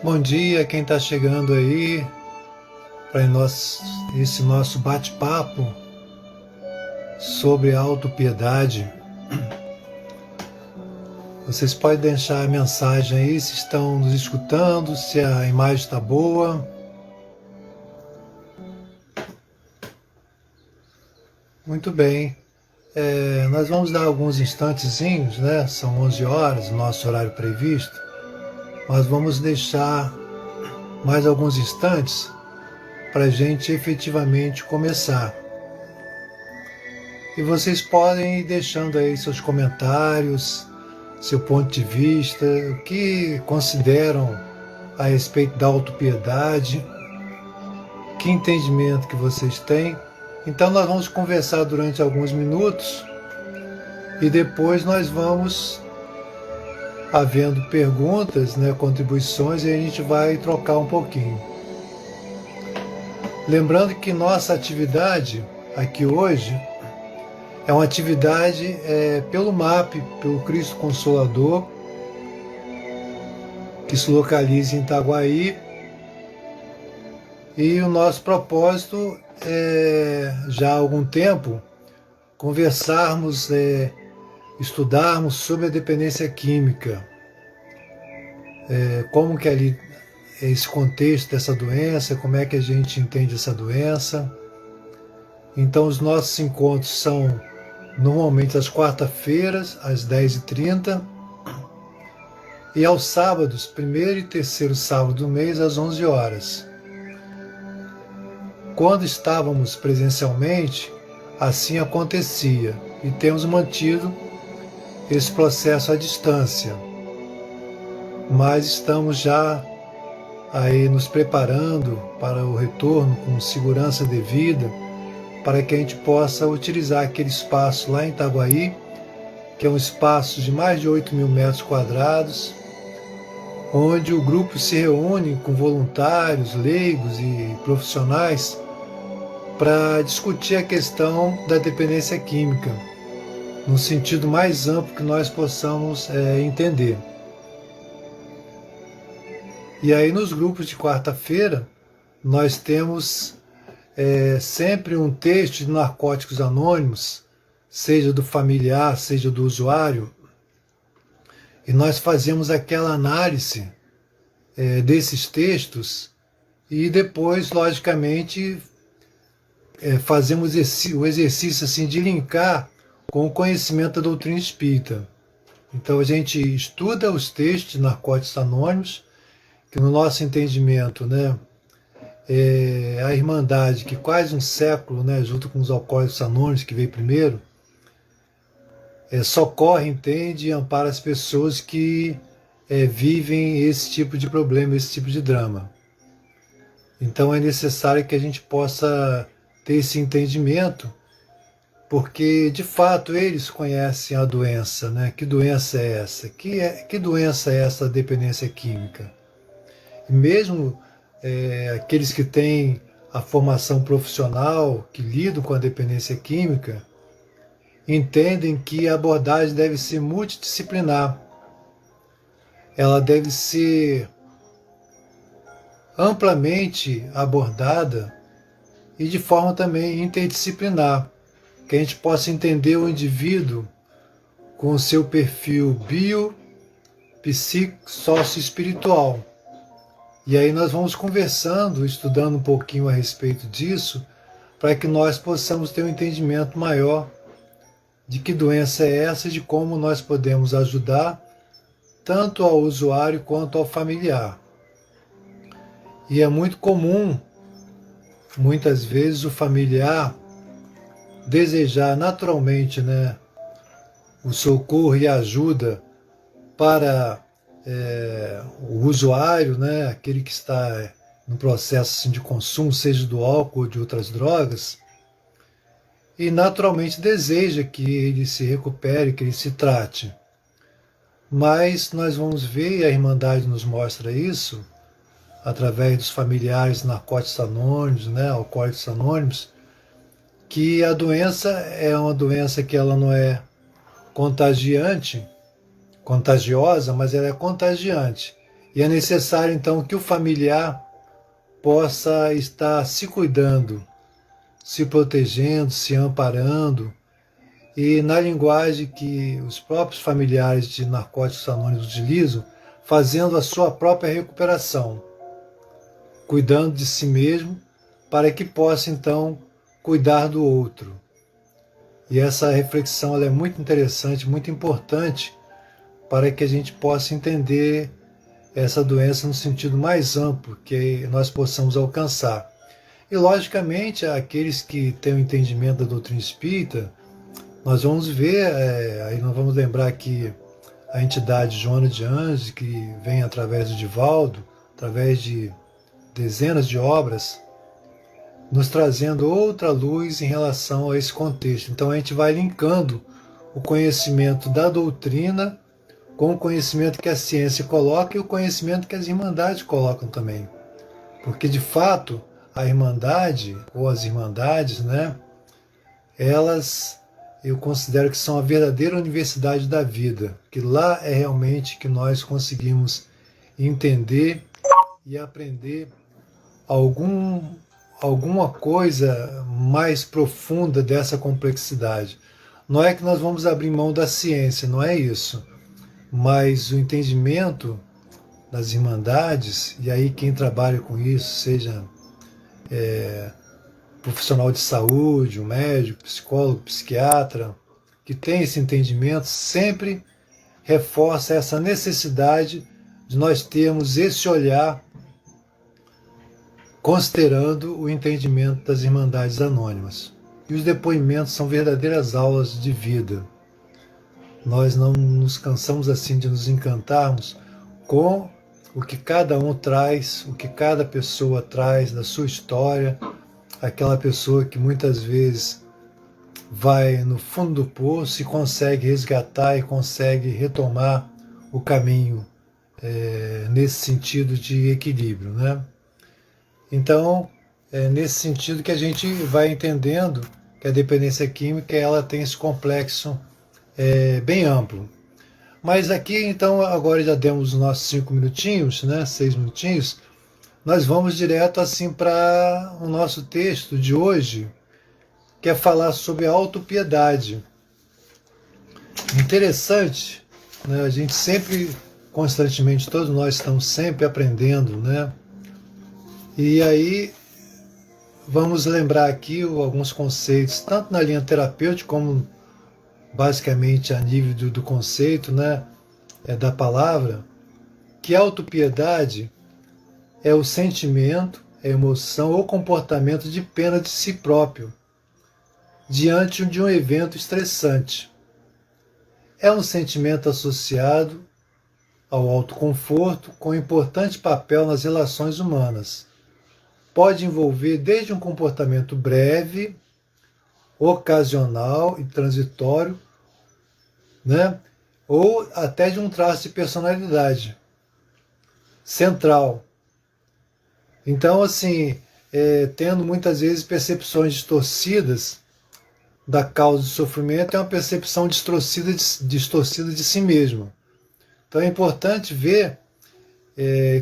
Bom dia, quem está chegando aí para esse nosso bate-papo sobre autopiedade. Vocês podem deixar a mensagem aí se estão nos escutando, se a imagem está boa. Muito bem. Nós vamos dar alguns instantezinhos, né? São 11 horas, o nosso horário previsto. Mas vamos deixar mais alguns instantes para a gente efetivamente começar. E vocês podem ir deixando aí seus comentários, seu ponto de vista, o que consideram a respeito da autopiedade, que entendimento que vocês têm. Então nós vamos conversar durante alguns minutos e depois nós vamos, havendo perguntas, né, contribuições, e a gente vai trocar um pouquinho. Lembrando que nossa atividade aqui hoje é uma atividade pelo MAP, pelo Cristo Consolador, que se localiza em Itaguaí. E o nosso propósito é, já há algum tempo, conversarmos, estudarmos sobre a dependência química, como que ali esse contexto dessa doença, como é que a gente entende essa doença. Então os nossos encontros são normalmente às quarta-feiras, às 10h30, e aos sábados, primeiro e terceiro sábado do mês, às 11 horas. Quando estávamos presencialmente, assim acontecia, e temos mantido esse processo à distância. Mas estamos já aí nos preparando para o retorno com segurança devida, para que a gente possa utilizar aquele espaço lá em Itaguaí, que é um espaço de mais de 8.000 metros quadrados, onde o grupo se reúne com voluntários, leigos e profissionais para discutir a questão da dependência química, no sentido mais amplo que nós possamos entender. E aí nos grupos de quarta-feira, nós temos sempre um texto de Narcóticos Anônimos, seja do familiar, seja do usuário, e nós fazemos aquela análise desses textos e depois, logicamente, fazemos o exercício assim, de linkar com o conhecimento da doutrina espírita. Então a gente estuda os textos de Narcóticos Anônimos, que no nosso entendimento, né, a Irmandade, que quase um século, né, junto com os Alcoólicos Anônimos, que veio primeiro, socorre, entende e ampara as pessoas que vivem esse tipo de problema, esse tipo de drama. Então é necessário que a gente possa ter esse entendimento, porque de fato eles conhecem a doença, né? Que doença é essa? Que doença é essa dependência química? E mesmo aqueles que têm a formação profissional, que lidam com a dependência química, entendem que a abordagem deve ser multidisciplinar. Ela deve ser amplamente abordada e de forma também interdisciplinar, que a gente possa entender o indivíduo com o seu perfil bio, psíquico, socioespiritual. E aí nós vamos conversando, estudando um pouquinho a respeito disso, para que nós possamos ter um entendimento maior de que doença é essa e de como nós podemos ajudar tanto ao usuário quanto ao familiar. E é muito comum, muitas vezes, o familiar desejar naturalmente, né, o socorro e a ajuda para o usuário, né, aquele que está no processo assim, de consumo, seja do álcool ou de outras drogas, e naturalmente deseja que ele se recupere, que ele se trate. Mas nós vamos ver, e a Irmandade nos mostra isso, através dos familiares narcóticos anônimos, né, alcoólicos anônimos, que a doença é uma doença que ela não é contagiosa, mas ela é contagiante. E é necessário então que o familiar possa estar se cuidando, se protegendo, se amparando, e na linguagem que os próprios familiares de Narcóticos Anônimos utilizam, fazendo a sua própria recuperação, cuidando de si mesmo, para que possa então cuidar do outro. E essa reflexão ela é muito interessante, muito importante, para que a gente possa entender essa doença no sentido mais amplo que nós possamos alcançar. E, logicamente, aqueles que têm o entendimento da doutrina espírita, nós vamos ver, aí nós vamos lembrar que a entidade Joana de Anjos, que vem através do Divaldo, através de dezenas de obras, nos trazendo outra luz em relação a esse contexto. Então a gente vai linkando o conhecimento da doutrina com o conhecimento que a ciência coloca e o conhecimento que as irmandades colocam também. Porque, de fato, a irmandade, ou as irmandades, né, elas, eu considero que são a verdadeira universidade da vida, que lá é realmente que nós conseguimos entender e aprender alguma coisa mais profunda dessa complexidade. Não é que nós vamos abrir mão da ciência, não é isso. Mas o entendimento das irmandades, e aí quem trabalha com isso, seja profissional de saúde, um médico, psicólogo, psiquiatra, que tem esse entendimento, sempre reforça essa necessidade de nós termos esse olhar considerando o entendimento das Irmandades Anônimas. E os depoimentos são verdadeiras aulas de vida. Nós não nos cansamos assim de nos encantarmos com o que cada um traz, o que cada pessoa traz da sua história, aquela pessoa que muitas vezes vai no fundo do poço e consegue resgatar e consegue retomar o caminho nesse sentido de equilíbrio, né? Então, é nesse sentido que a gente vai entendendo que a dependência química ela tem esse complexo bem amplo. Mas aqui, então, agora já demos os nossos 5 minutinhos, né, 6 minutinhos, nós vamos direto assim para o nosso texto de hoje, que é falar sobre a autopiedade. Interessante, né, a gente sempre, constantemente, todos nós estamos sempre aprendendo, né? E aí vamos lembrar aqui alguns conceitos, tanto na linha terapêutica como basicamente a nível do conceito, né, da palavra, que a autopiedade é o sentimento, a emoção ou comportamento de pena de si próprio diante de um evento estressante. É um sentimento associado ao autoconforto com importante papel nas relações humanas. Pode envolver desde um comportamento breve, ocasional e transitório, né? Ou até de um traço de personalidade central. Então, assim, tendo muitas vezes percepções distorcidas da causa do sofrimento, é uma percepção distorcida de si mesmo. Então é importante ver,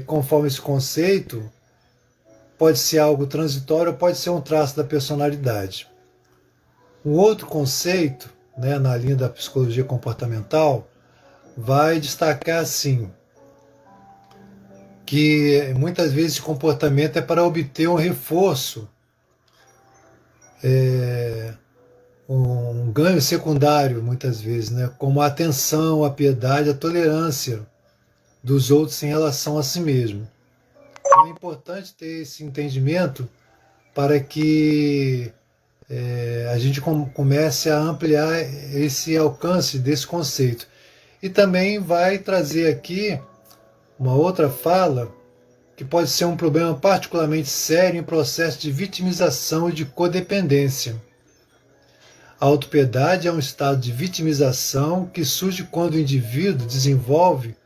conforme esse conceito, pode ser algo transitório ou pode ser um traço da personalidade. Um outro conceito, né, na linha da psicologia comportamental, vai destacar assim, que muitas vezes esse comportamento é para obter um reforço, um ganho secundário, muitas vezes, né, como a atenção, a piedade, a tolerância dos outros em relação a si mesmo. Então é importante ter esse entendimento para que a gente comece a ampliar esse alcance desse conceito. E também vai trazer aqui uma outra fala que pode ser um problema particularmente sério em processo de vitimização e de codependência. A autopiedade é um estado de vitimização que surge quando o indivíduo desenvolve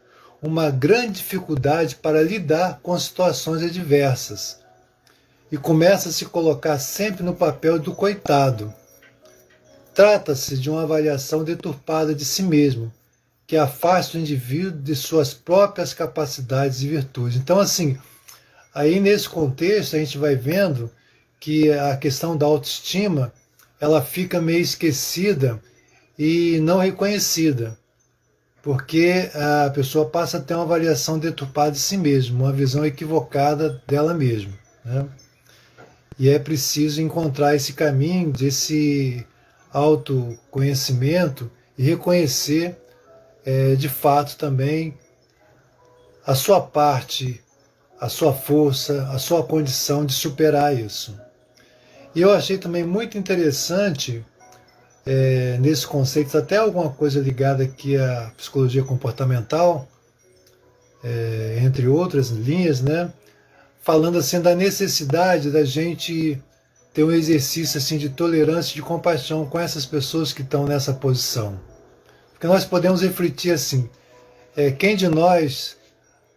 uma grande dificuldade para lidar com situações adversas e começa a se colocar sempre no papel do coitado. Trata-se de uma avaliação deturpada de si mesmo, que afasta o indivíduo de suas próprias capacidades e virtudes. Então, assim, aí nesse contexto a gente vai vendo que a questão da autoestima ela fica meio esquecida e não reconhecida, porque a pessoa passa a ter uma avaliação deturpada de si mesma, uma visão equivocada dela mesma, né? E é preciso encontrar esse caminho desse autoconhecimento e reconhecer de fato também a sua parte, a sua força, a sua condição de superar isso. E eu achei também muito interessante nesse conceito, até alguma coisa ligada aqui à psicologia comportamental, entre outras linhas, né? Falando assim da necessidade da gente ter um exercício assim de tolerância e de compaixão com essas pessoas que estão nessa posição. Porque nós podemos refletir assim, quem de nós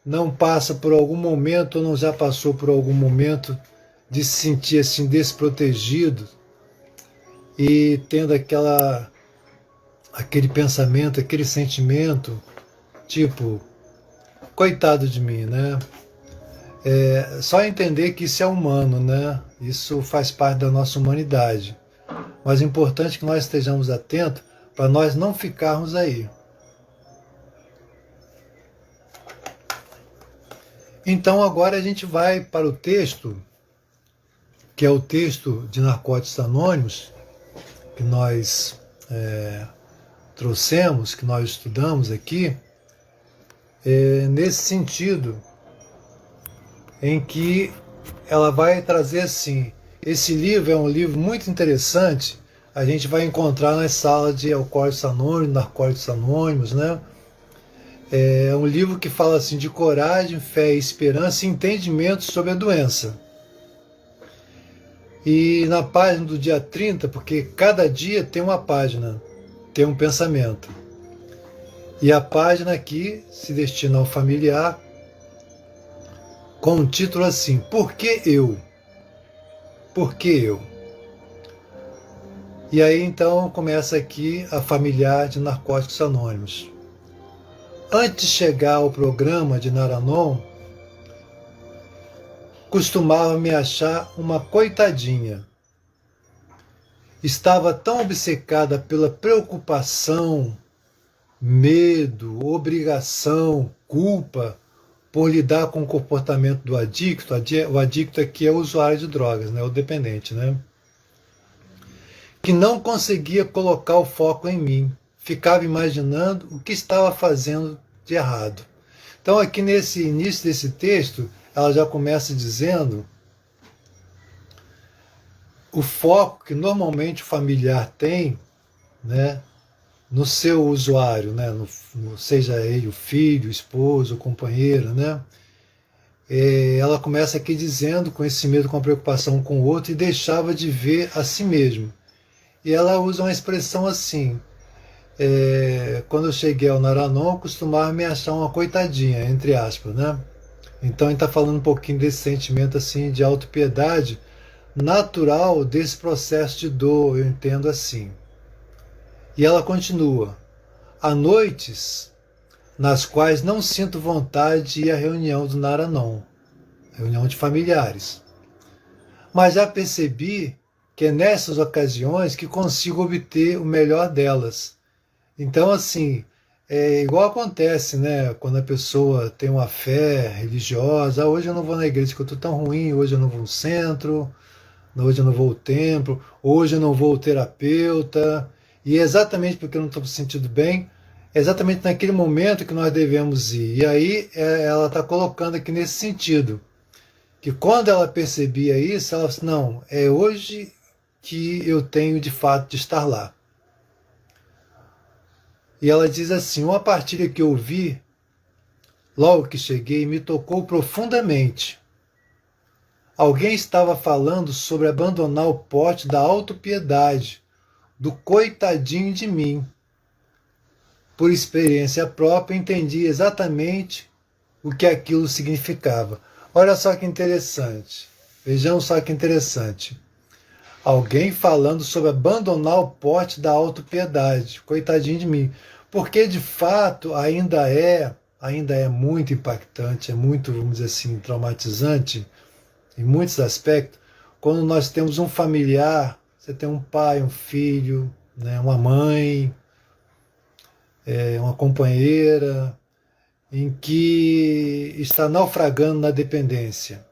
não passa por algum momento ou não já passou por algum momento de se sentir assim desprotegido e tendo aquele pensamento, aquele sentimento, tipo, coitado de mim, né? Só entender que isso é humano, né? Isso faz parte da nossa humanidade. Mas é importante que nós estejamos atentos para nós não ficarmos aí. Então agora a gente vai para o texto, que é o texto de Narcóticos Anônimos, que nós trouxemos, que nós estudamos aqui, nesse sentido em que ela vai trazer assim, esse livro é um livro muito interessante, a gente vai encontrar nas salas de Alcoólicos Anônimos, Narcóticos Anônimos, né? É um livro que fala assim de coragem, fé, esperança e entendimento sobre a doença. E na página do dia 30, porque cada dia tem uma página, tem um pensamento. E a página aqui se destina ao familiar, com um título assim, Por que eu? Por que eu? E aí então começa aqui a familiar de Narcóticos Anônimos. Antes de chegar ao programa de Naranon, costumava me achar uma coitadinha. Estava tão obcecada pela preocupação, medo, obrigação, culpa, por lidar com o comportamento do adicto. O adicto aqui é o usuário de drogas, né? O dependente, né? Que não conseguia colocar o foco em mim. Ficava imaginando o que estava fazendo de errado. Então aqui nesse início desse texto, ela já começa dizendo o foco que normalmente o familiar tem, né? No seu usuário, né? Seja ele o filho, o esposo, o companheiro, né? Ela começa aqui dizendo, com esse medo, com a preocupação com o outro, e deixava de ver a si mesmo. E ela usa uma expressão assim, quando eu cheguei ao Naranon, costumava me achar uma coitadinha, entre aspas, né? Então ele está falando um pouquinho desse sentimento assim de autopiedade, natural desse processo de dor, eu entendo assim. E ela continua, há noites nas quais não sinto vontade de ir à reunião do Naranon, reunião de familiares. Mas já percebi que é nessas ocasiões que consigo obter o melhor delas. Então, assim, igual acontece, né? Quando a pessoa tem uma fé religiosa, hoje eu não vou na igreja que eu estou tão ruim, hoje eu não vou ao centro, hoje eu não vou ao templo, hoje eu não vou ao terapeuta, e é exatamente porque eu não estou me sentindo bem, é exatamente naquele momento que nós devemos ir. E aí ela está colocando aqui nesse sentido, que quando ela percebia isso, ela disse, não, é hoje que eu tenho de fato de estar lá. E ela diz assim, uma partilha que eu vi, logo que cheguei, me tocou profundamente. Alguém estava falando sobre abandonar o pote da autopiedade, do coitadinho de mim. Por experiência própria, entendi exatamente o que aquilo significava. Olha só que interessante. Vejam só que interessante. Alguém falando sobre abandonar o pote da autopiedade. Coitadinho de mim. Porque de fato ainda é muito impactante, é muito, vamos dizer assim, traumatizante em muitos aspectos, quando nós temos um familiar, você tem um pai, um filho, né, uma mãe, uma companheira, em que está naufragando na dependência.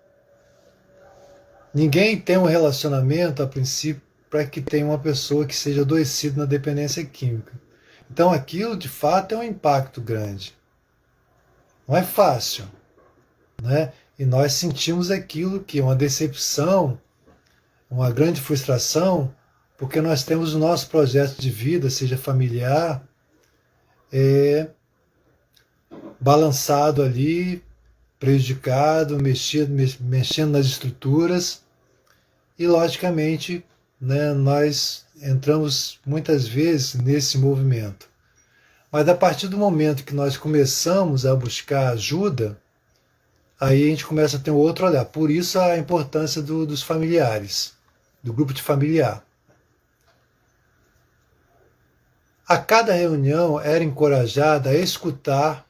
Ninguém tem um relacionamento, a princípio, para que tenha uma pessoa que seja adoecida na dependência química. Então aquilo, de fato, é um impacto grande. Não é fácil, né? E nós sentimos aquilo que é uma decepção, uma grande frustração, porque nós temos o nosso projeto de vida, seja familiar, balançado ali, prejudicado, mexendo nas estruturas, e logicamente, né, nós entramos muitas vezes nesse movimento. Mas a partir do momento que nós começamos a buscar ajuda, aí a gente começa a ter um outro olhar. Por isso a importância dos familiares, do grupo de familiar. A cada reunião era encorajada a escutar,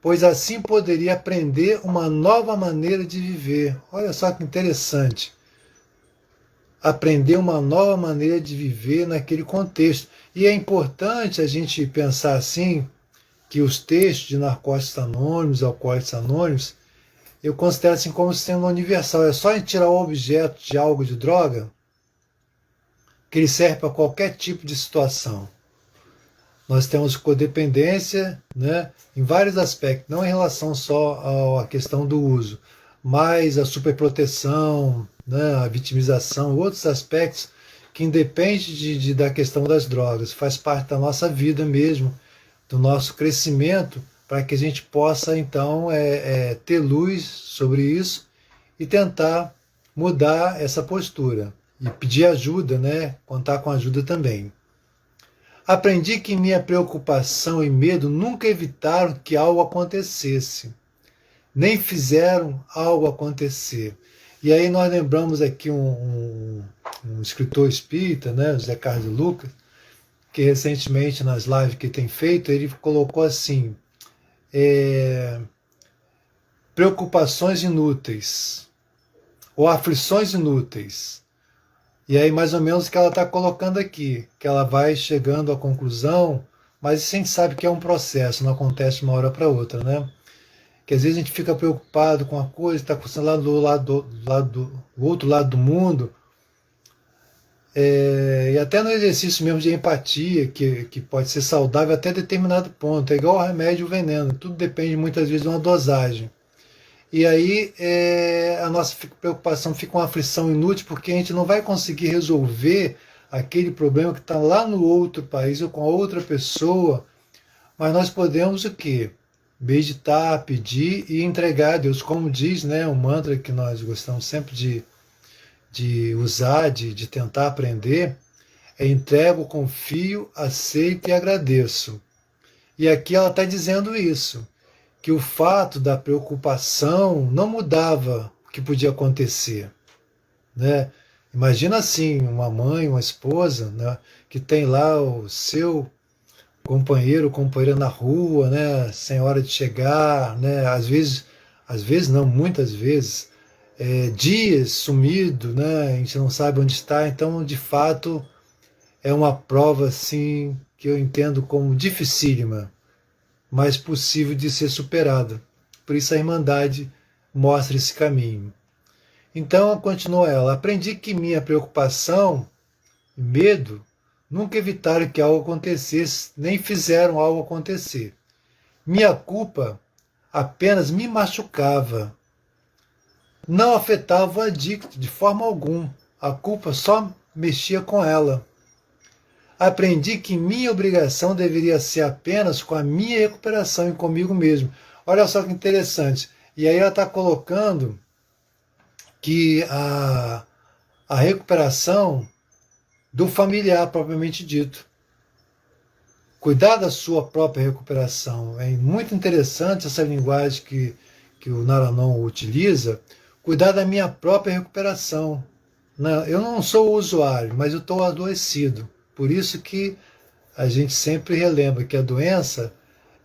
pois assim poderia aprender uma nova maneira de viver. Olha só que interessante. Aprender uma nova maneira de viver naquele contexto. E é importante a gente pensar assim, que os textos de Narcóticos Anônimos, Alcoólicos Anônimos, eu considero assim como sendo universal. É só a gente tirar o objeto de algo de droga, que ele serve para qualquer tipo de situação. Nós temos codependência, né, em vários aspectos, não em relação só à questão do uso, mas a superproteção, né, a vitimização, outros aspectos que independe da questão das drogas, faz parte da nossa vida mesmo, do nosso crescimento, para que a gente possa então ter luz sobre isso e tentar mudar essa postura e pedir ajuda, né, contar com ajuda também. Aprendi que minha preocupação e medo nunca evitaram que algo acontecesse, nem fizeram algo acontecer. E aí nós lembramos aqui um escritor espírita, né, José Carlos Lucas, que recentemente nas lives que tem feito, ele colocou assim, preocupações inúteis, ou aflições inúteis. E aí mais ou menos o que ela está colocando aqui, que ela vai chegando à conclusão, mas a gente sabe que é um processo, não acontece de uma hora para outra, né? Que às vezes a gente fica preocupado com a coisa, está acontecendo lá do outro lado do mundo, e até no exercício mesmo de empatia, que pode ser saudável até determinado ponto, é igual ao remédio e o veneno, tudo depende muitas vezes de uma dosagem. E aí a nossa preocupação fica uma aflição inútil, porque a gente não vai conseguir resolver aquele problema que está lá no outro país ou com a outra pessoa, mas nós podemos o quê? Meditar, pedir e entregar a Deus. Como diz, né, um mantra que nós gostamos sempre de usar, de tentar aprender, é entrego, confio, aceito e agradeço. E aqui ela está dizendo isso, que o fato da preocupação não mudava o que podia acontecer, né? Imagina assim, uma mãe, uma esposa, né, que tem lá o seu companheiro, companheira na rua, né, sem hora de chegar, né, às vezes não, muitas vezes, dias sumido, né, a gente não sabe onde está, então de fato é uma prova assim que eu entendo como dificílima, mas possível de ser superada. Por isso a Irmandade mostra esse caminho. Então, continua ela, aprendi que minha preocupação e medo nunca evitaram que algo acontecesse, nem fizeram algo acontecer. Minha culpa apenas me machucava. Não afetava o adicto de forma alguma. A culpa só mexia com ela. Aprendi que minha obrigação deveria ser apenas com a minha recuperação e comigo mesmo. Olha só que interessante. E aí ela está colocando que a recuperação do familiar propriamente dito. Cuidar da sua própria recuperação. É muito interessante essa linguagem que o Naranon utiliza. Cuidar da minha própria recuperação. Eu não sou o usuário, mas eu estou adoecido. Por isso que a gente sempre relembra que a doença,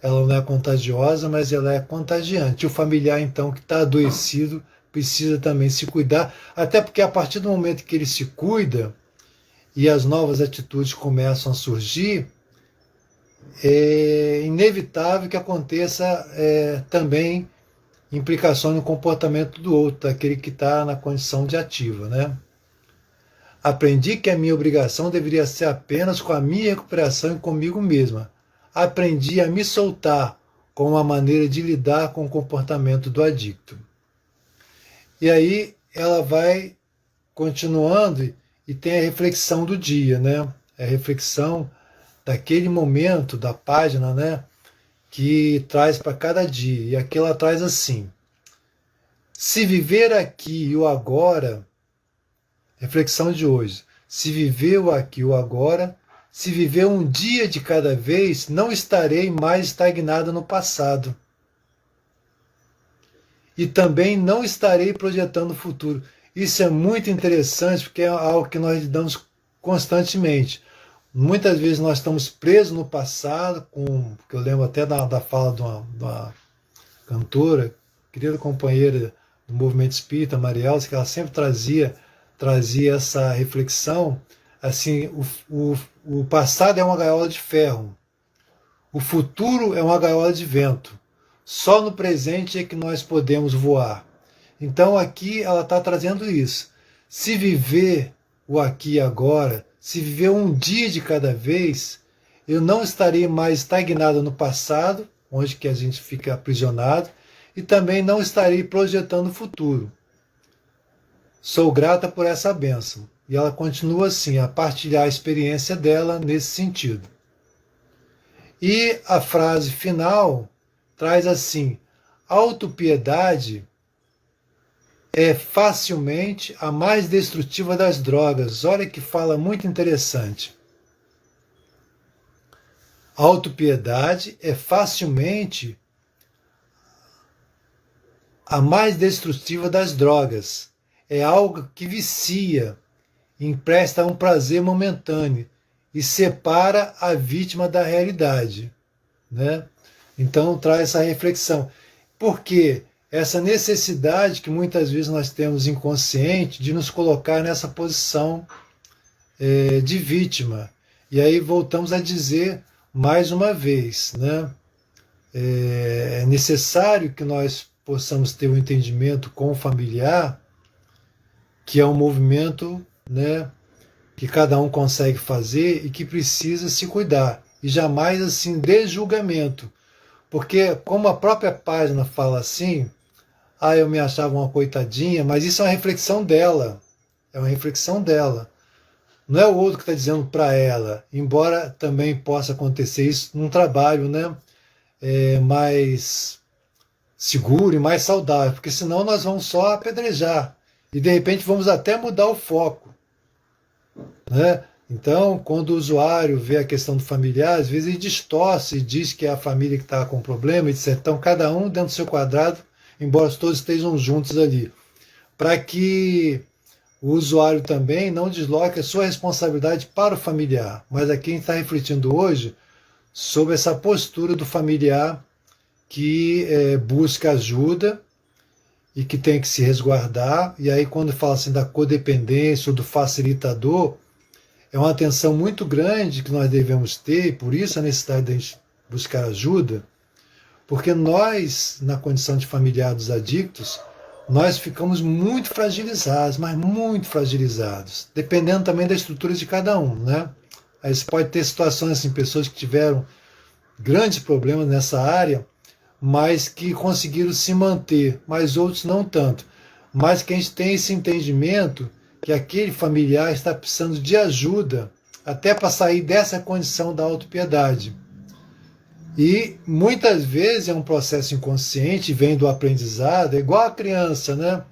ela não é contagiosa, mas ela é contagiante. O familiar, então, que está adoecido, precisa também se cuidar, até porque a partir do momento que ele se cuida e as novas atitudes começam a surgir, é inevitável que aconteça também implicações no comportamento do outro, daquele que está na condição de ativa, né? Aprendi que a minha obrigação deveria ser apenas com a minha recuperação e comigo mesma. Aprendi a me soltar com uma maneira de lidar com o comportamento do adicto. E aí ela vai continuando e tem a reflexão do dia, né? A reflexão daquele momento da página, né? Que traz para cada dia. E aqui ela traz assim: se viver aqui e o agora, reflexão de hoje, se viver o aqui e o agora, se viver um dia de cada vez, não estarei mais estagnada no passado. E também não estarei projetando o futuro. Isso é muito interessante, porque é algo que nós lidamos constantemente. Muitas vezes nós estamos presos no passado, que eu lembro até da fala de uma cantora, querida companheira do movimento espírita, Marielza, que ela sempre trazia essa reflexão, assim, o passado é uma gaiola de ferro, o futuro é uma gaiola de vento, só no presente é que nós podemos voar. Então aqui ela está trazendo isso. Se viver o aqui e agora, se viver um dia de cada vez, eu não estarei mais estagnado no passado, onde que a gente fica aprisionado, e também não estarei projetando o futuro. Sou grata por essa bênção. E ela continua assim, a partilhar a experiência dela nesse sentido. E a frase final traz assim: autopiedade é facilmente a mais destrutiva das drogas. Olha que fala muito interessante. Autopiedade é facilmente a mais destrutiva das drogas. É algo que vicia, empresta um prazer momentâneo e separa a vítima da realidade, né? Então traz essa reflexão. Por quê? Essa necessidade que muitas vezes nós temos inconsciente de nos colocar nessa posição de vítima. E aí voltamos a dizer mais uma vez, né? É necessário que nós possamos ter um entendimento com o familiar, que é um movimento, né, que cada um consegue fazer e que precisa se cuidar. E jamais assim de julgamento. Porque como a própria página fala assim, eu me achava uma coitadinha, mas isso é uma reflexão dela. É uma reflexão dela. Não é o outro que está dizendo para ela, embora também possa acontecer isso num trabalho, né, mais seguro e mais saudável, porque senão nós vamos só apedrejar e de repente vamos até mudar o foco, né? Então, quando o usuário vê a questão do familiar, às vezes ele distorce e diz que é a família que está com problema, etc. Então, cada um dentro do seu quadrado, embora todos estejam juntos ali, para que o usuário também não desloque a sua responsabilidade para o familiar. Mas aqui a gente está refletindo hoje sobre essa postura do familiar que busca ajuda e que tem que se resguardar. E aí quando fala assim da codependência ou do facilitador, é uma atenção muito grande que nós devemos ter, e por isso a necessidade de a gente buscar ajuda, porque nós, na condição de familiar dos adictos, nós ficamos muito fragilizados, mas muito fragilizados, dependendo também da estrutura de cada um, né? Aí você pode ter situações assim, pessoas que tiveram grandes problemas nessa área, mas que conseguiram se manter, mas outros não tanto. Mas que a gente tem esse entendimento que aquele familiar está precisando de ajuda até para sair dessa condição da autopiedade. E muitas vezes é um processo inconsciente, vem do aprendizado, é igual a criança, né?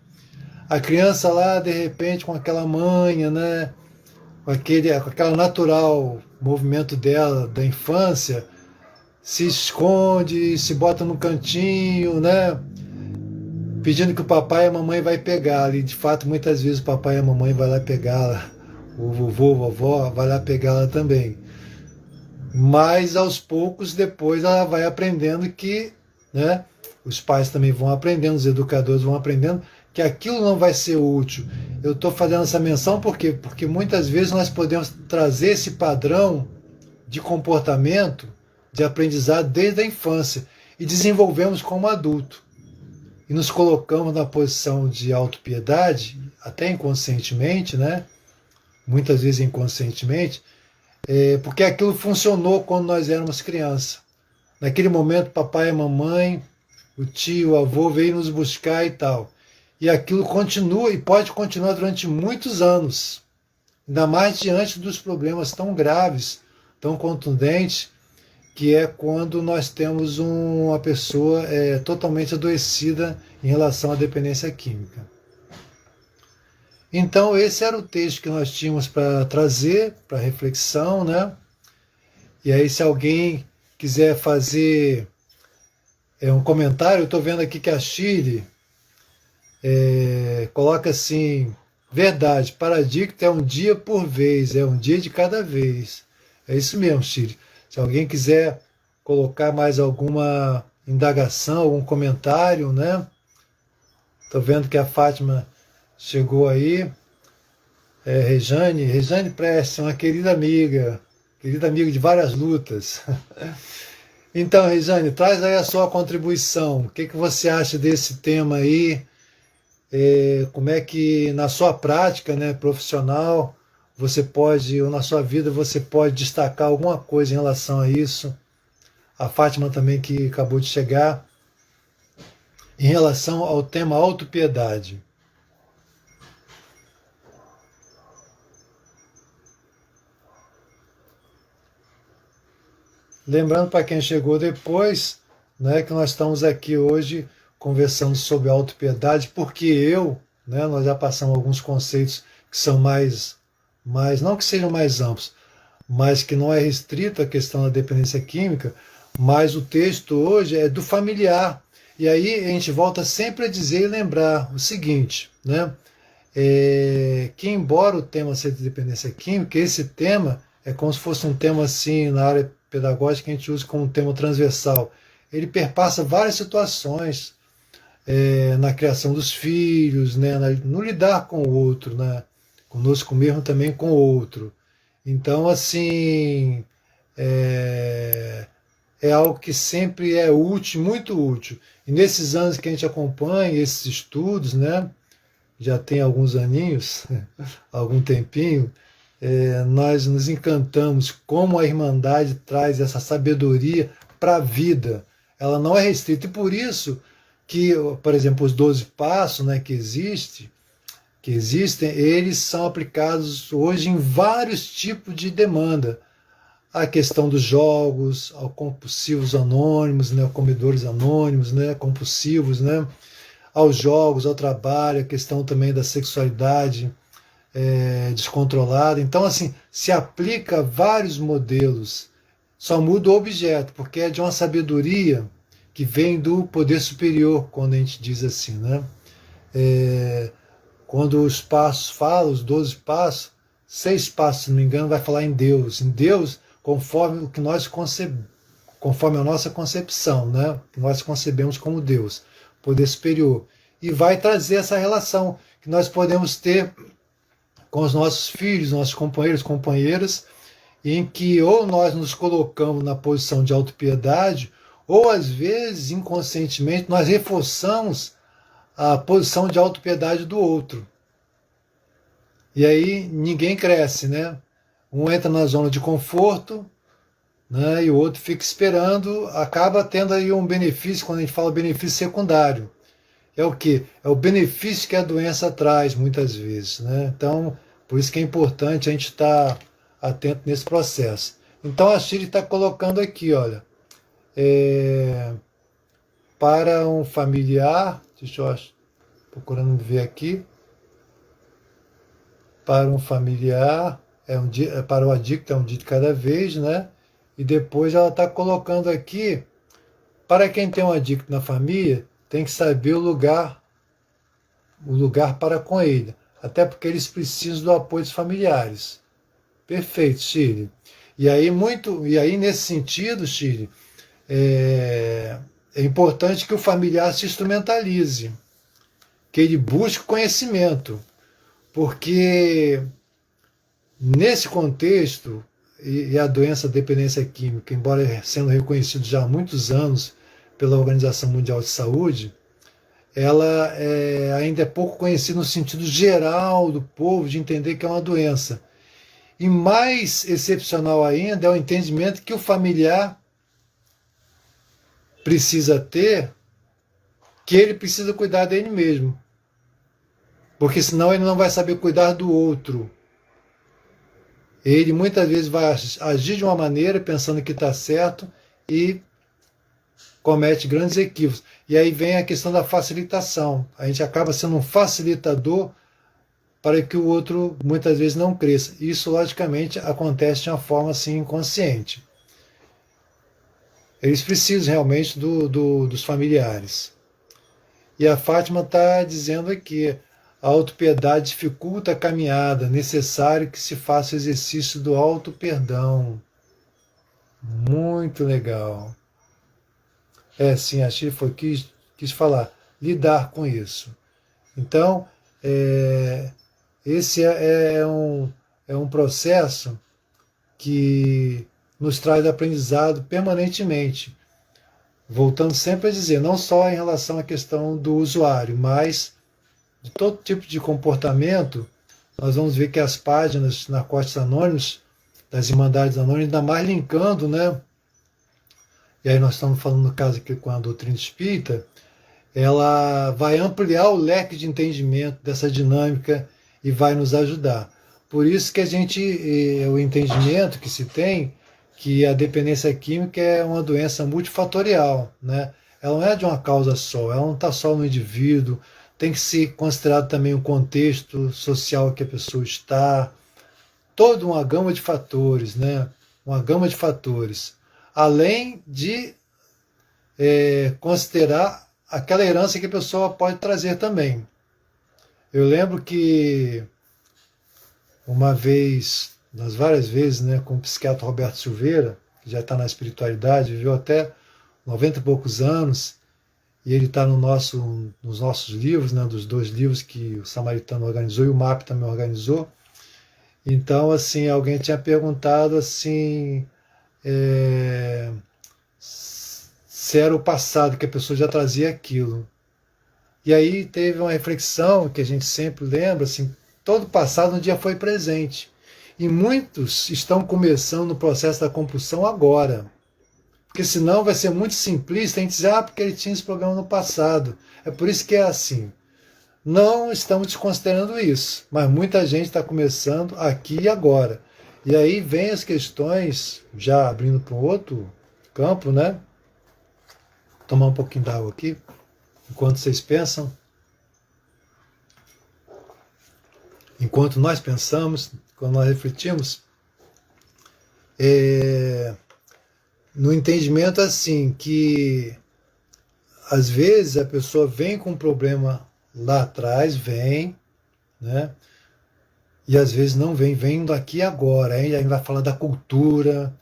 A criança lá, de repente, com aquela manha, né? Com aquela natural movimento dela, da infância, se esconde, se bota no cantinho, né? Pedindo que o papai e a mamãe vai pegá-la. E de fato, muitas vezes o papai e a mamãe vai lá pegá-la. O vovô, a vovó vai lá pegá-la também. mas aos poucos depois ela vai aprendendo que, né, os pais também vão aprendendo, os educadores vão aprendendo que aquilo não vai ser útil. Eu estou fazendo essa menção por quê? Porque muitas vezes nós podemos trazer esse padrão de comportamento, de aprendizado desde a infância e desenvolvemos como adulto. E nos colocamos na posição de autopiedade, até inconscientemente, né? Muitas vezes inconscientemente, porque aquilo funcionou quando nós éramos crianças. Naquele momento, papai e mamãe, o tio, o avô veio nos buscar e tal. E aquilo continua e pode continuar durante muitos anos, ainda mais diante dos problemas tão graves, tão contundentes, que é quando nós temos uma pessoa totalmente adoecida em relação à dependência química. Então, esse era o texto que nós tínhamos para trazer, para reflexão, né? E aí, se alguém quiser fazer um comentário, eu estou vendo aqui que a Shirley coloca assim: verdade, Paradicto é um dia por vez, é um dia de cada vez. É isso mesmo, Shirley. Se alguém quiser colocar mais alguma indagação, algum comentário, né? Estou vendo que a Fátima chegou aí. Rejane Preste, uma querida amiga de várias lutas. Então, Rejane, traz aí a sua contribuição. O que você acha desse tema aí? Como é que na sua prática, né, profissional, você pode, ou na sua vida, você pode destacar alguma coisa em relação a isso? A Fátima também, que acabou de chegar, em relação ao tema autopiedade. Lembrando para quem chegou depois, né, que nós estamos aqui hoje conversando sobre autopiedade, porque nós já passamos alguns conceitos que são mais, não que sejam mais amplos, mas que não é restrito à questão da dependência química, mas o texto hoje é do familiar. E aí a gente volta sempre a dizer e lembrar o seguinte, né? Que embora o tema seja de dependência química, esse tema é como se fosse um tema assim na área pedagógica que a gente usa como um tema transversal. Ele perpassa várias situações na criação dos filhos, né, no lidar com o outro, né, conosco mesmo também com o outro. Então, assim, é algo que sempre é útil, muito útil. E nesses anos que a gente acompanha esses estudos, né, já tem alguns aninhos, algum tempinho, nós nos encantamos como a Irmandade traz essa sabedoria para a vida. Ela não é restrita. E por isso que, por exemplo, os 12 passos, né, que existem, eles são aplicados hoje em vários tipos de demanda. A questão dos jogos, aos compulsivos anônimos, né, comedores anônimos, né, compulsivos, né, aos jogos, ao trabalho, a questão também da sexualidade descontrolada. Então, assim, se aplica a vários modelos, só muda o objeto, porque é de uma sabedoria que vem do poder superior, quando a gente diz assim, né? Quando os passos falam, os 12 passos, 6 passos, se não me engano, vai falar em Deus. Em Deus, conforme o que nós conforme a nossa concepção, né? Que nós concebemos como Deus, poder superior. E vai trazer essa relação que nós podemos ter com os nossos filhos, nossos companheiros, companheiras, em que ou nós nos colocamos na posição de autopiedade, ou às vezes, inconscientemente, nós reforçamos a posição de autopiedade do outro. E aí ninguém cresce, né? Um entra na zona de conforto, né, e o outro fica esperando, acaba tendo aí um benefício, quando a gente fala benefício secundário. É o quê? É o benefício que a doença traz, muitas vezes, né? Então, por isso que é importante a gente estar atento nesse processo. Então, a Shirley está colocando aqui, olha, para um familiar, deixa eu procurando ver aqui, para um familiar, para o adicto é um dia de cada vez, né? E depois ela está colocando aqui, para quem tem um adicto na família, tem que saber o lugar para com ele, até porque eles precisam do apoio dos familiares. Perfeito, Shirley. E aí nesse sentido, Chile, é importante que o familiar se instrumentalize, que ele busque conhecimento, porque nesse contexto, e a doença dependência química, embora sendo reconhecido já há muitos anos pela Organização Mundial de Saúde, ela ainda é pouco conhecida no sentido geral do povo, de entender que é uma doença. E mais excepcional ainda é o entendimento que o familiar precisa ter, que ele precisa cuidar dele mesmo. Porque senão ele não vai saber cuidar do outro. Ele muitas vezes vai agir de uma maneira pensando que está certo e comete grandes equívocos. E aí vem a questão da facilitação. A gente acaba sendo um facilitador para que o outro muitas vezes não cresça. Isso, logicamente, acontece de uma forma assim inconsciente. Eles precisam realmente dos familiares. E a Fátima está dizendo aqui: a autopiedade dificulta a caminhada, necessário que se faça o exercício do auto-perdão. Muito legal. Sim, a Chifa quis falar, lidar com isso. Então, esse é um processo que nos traz aprendizado permanentemente. Voltando sempre a dizer, não só em relação à questão do usuário, mas de todo tipo de comportamento. Nós vamos ver que as páginas Narcóticos Anônimos, das Irmandades Anônimas, ainda mais linkando, né? E aí nós estamos falando no caso aqui com a doutrina espírita, ela vai ampliar o leque de entendimento dessa dinâmica e vai nos ajudar. Por isso que o entendimento que se tem, que a dependência química é uma doença multifatorial, né? Ela não é de uma causa só, ela não está só no indivíduo, tem que ser considerado também o contexto social que a pessoa está, toda uma gama de fatores, né? Uma gama de fatores. Além de considerar aquela herança que a pessoa pode trazer também. Eu lembro que uma vez, nas várias vezes, né, com o psiquiatra Roberto Silveira, que já está na espiritualidade, viveu até 90 e poucos anos, e ele está nos nossos livros, né, dos 2 livros que o Samaritano organizou e o MAP também organizou. Então, assim, alguém tinha perguntado assim, se era o passado, que a pessoa já trazia aquilo. E aí teve uma reflexão que a gente sempre lembra, assim, todo passado um dia foi presente. E muitos estão começando no processo da compulsão agora. Porque senão vai ser muito simplista a gente dizer, porque ele tinha esse problema no passado. É por isso que é assim. Não estamos desconsiderando isso, mas muita gente está começando aqui e agora. E aí vem as questões, já abrindo para um outro campo, né? Vou tomar um pouquinho d'água aqui, enquanto vocês pensam. Enquanto nós pensamos, quando nós refletimos, no entendimento assim, que às vezes a pessoa vem com um problema lá atrás, né? E às vezes não vem daqui agora, aí vai falar da cultura,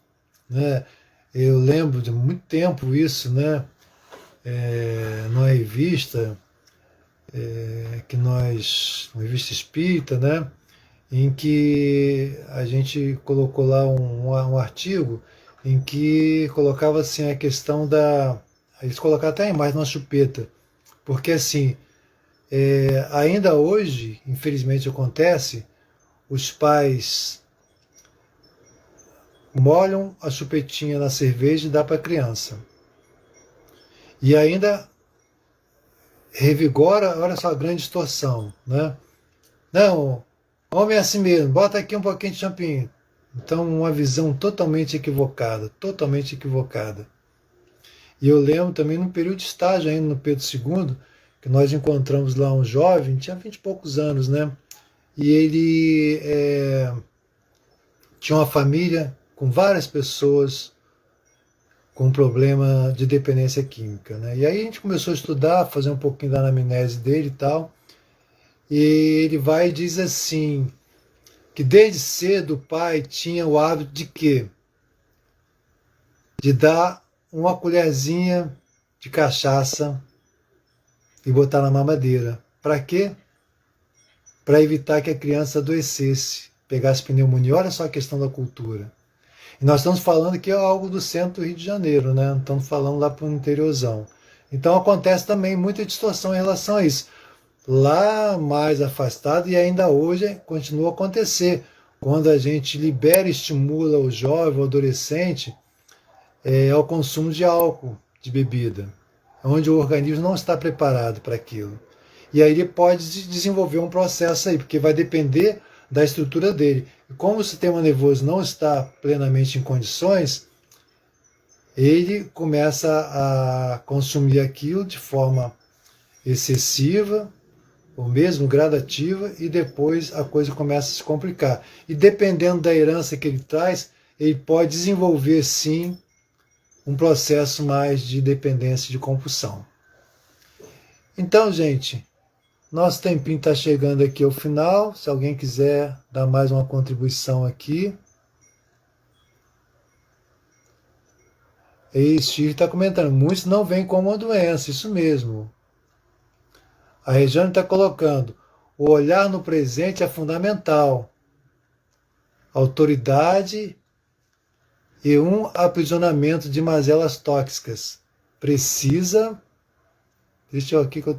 né? Eu lembro de muito tempo isso, né? Numa revista, uma revista espírita, né? Em que a gente colocou lá um artigo em que colocava assim a questão eles colocaram até a imagem na chupeta, porque assim, ainda hoje, infelizmente acontece, os pais molham a chupetinha na cerveja e dá para a criança. E ainda revigora, olha só a grande distorção, né? Não, homem é assim mesmo, bota aqui um pouquinho de champinho. Então, uma visão totalmente equivocada, totalmente equivocada. E eu lembro também num período de estágio ainda no Pedro II, que nós encontramos lá um jovem, tinha 20 e poucos anos, né? E ele tinha uma família com várias pessoas com problema de dependência química, né? E aí a gente começou a estudar, fazer um pouquinho da anamnese dele e tal, e ele vai e diz assim, que desde cedo o pai tinha o hábito de quê? de dar uma colherzinha de cachaça e botar na mamadeira. Para quê? Para evitar que a criança adoecesse, pegasse pneumonia. Olha só a questão da cultura. E nós estamos falando que é algo do centro do Rio de Janeiro, né? Não estamos falando lá para o interiorzão. Então acontece também muita distorção em relação a isso. Lá mais afastado, e ainda hoje continua a acontecer. Quando a gente libera e estimula o jovem, o adolescente, ao consumo de álcool, de bebida, onde o organismo não está preparado para aquilo. E aí ele pode desenvolver um processo aí, porque vai depender da estrutura dele. E como o sistema nervoso não está plenamente em condições, ele começa a consumir aquilo de forma excessiva, ou mesmo gradativa, e depois a coisa começa a se complicar. E dependendo da herança que ele traz, ele pode desenvolver sim um processo mais de dependência de compulsão. Então, gente, nosso tempinho está chegando aqui ao final. Se alguém quiser dar mais uma contribuição aqui. E Steve está comentando, muitos não veem como uma doença, isso mesmo. A Regiane está colocando, o olhar no presente é fundamental. Autoridade e um aprisionamento de mazelas tóxicas. Precisa, deixa eu aqui que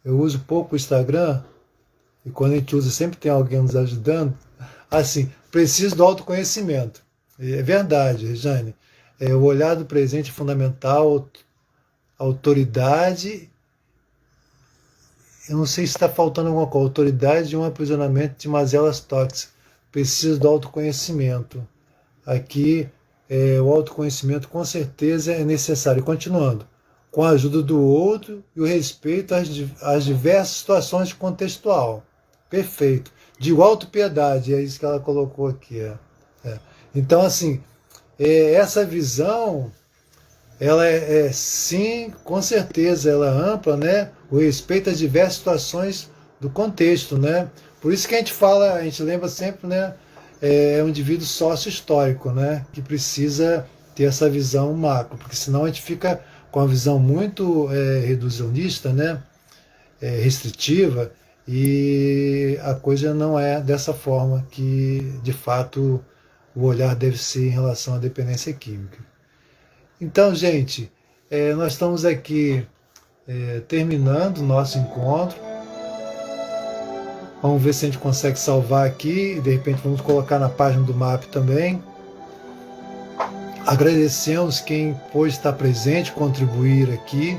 eu uso pouco o Instagram, e quando a gente usa sempre tem alguém nos ajudando, assim, preciso do autoconhecimento. É verdade, Regiane. O olhar do presente é fundamental, autoridade, eu não sei se está faltando alguma coisa, autoridade e um aprisionamento de mazelas tóxicas. Preciso do autoconhecimento. Aqui, o autoconhecimento com certeza é necessário. Continuando, com a ajuda do outro e o respeito às diversas situações de contextual. Perfeito. De autopiedade, é isso que ela colocou aqui. Então, assim, essa visão, ela sim, com certeza, ela é ampla, né? O respeito às diversas situações do contexto, né? Por isso que a gente fala, a gente lembra sempre, né? É um indivíduo sócio-histórico, né? Que precisa ter essa visão macro, porque senão a gente fica com a visão muito reducionista, né? Restritiva, e a coisa não é dessa forma que, de fato, o olhar deve ser em relação à dependência química. Então, gente, nós estamos aqui terminando o nosso encontro. Vamos ver se a gente consegue salvar aqui, e de repente vamos colocar na página do MAP também. Agradecemos quem pôde estar presente, contribuir aqui,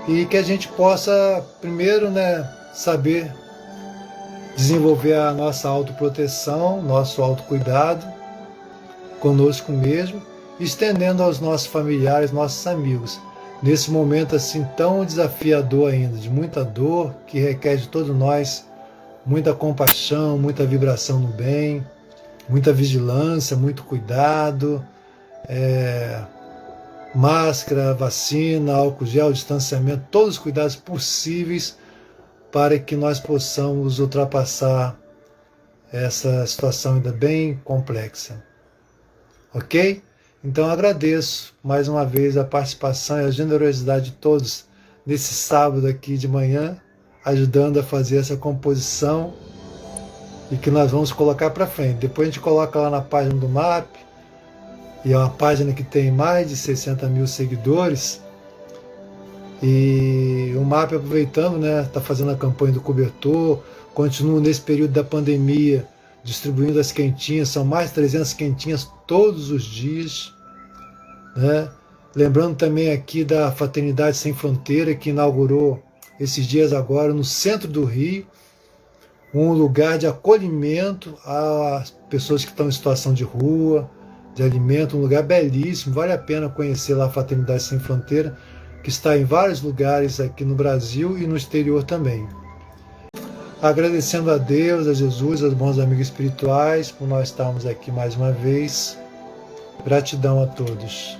e que a gente possa, primeiro, né, saber desenvolver a nossa autoproteção, nosso autocuidado conosco mesmo, estendendo aos nossos familiares, nossos amigos, nesse momento assim tão desafiador ainda, de muita dor, que requer de todos nós muita compaixão, muita vibração no bem, muita vigilância, muito cuidado, máscara, vacina, álcool gel, distanciamento, todos os cuidados possíveis para que nós possamos ultrapassar essa situação ainda bem complexa. Ok? Então agradeço mais uma vez a participação e a generosidade de todos nesse sábado aqui de manhã, ajudando a fazer essa composição, e que nós vamos colocar para frente. Depois a gente coloca lá na página do MAP, e é uma página que tem mais de 60 mil seguidores, e o MAP, aproveitando, né, está fazendo a campanha do cobertor, continua nesse período da pandemia distribuindo as quentinhas, são mais de 300 quentinhas todos os dias, né? Lembrando também aqui da Fraternidade Sem Fronteira, que inaugurou esses dias agora no centro do Rio, um lugar de acolhimento às pessoas que estão em situação de rua, de alimento, um lugar belíssimo, vale a pena conhecer lá a Fraternidade Sem Fronteira, que está em vários lugares aqui no Brasil e no exterior também. Agradecendo a Deus, a Jesus, aos bons amigos espirituais, por nós estarmos aqui mais uma vez. Gratidão a todos.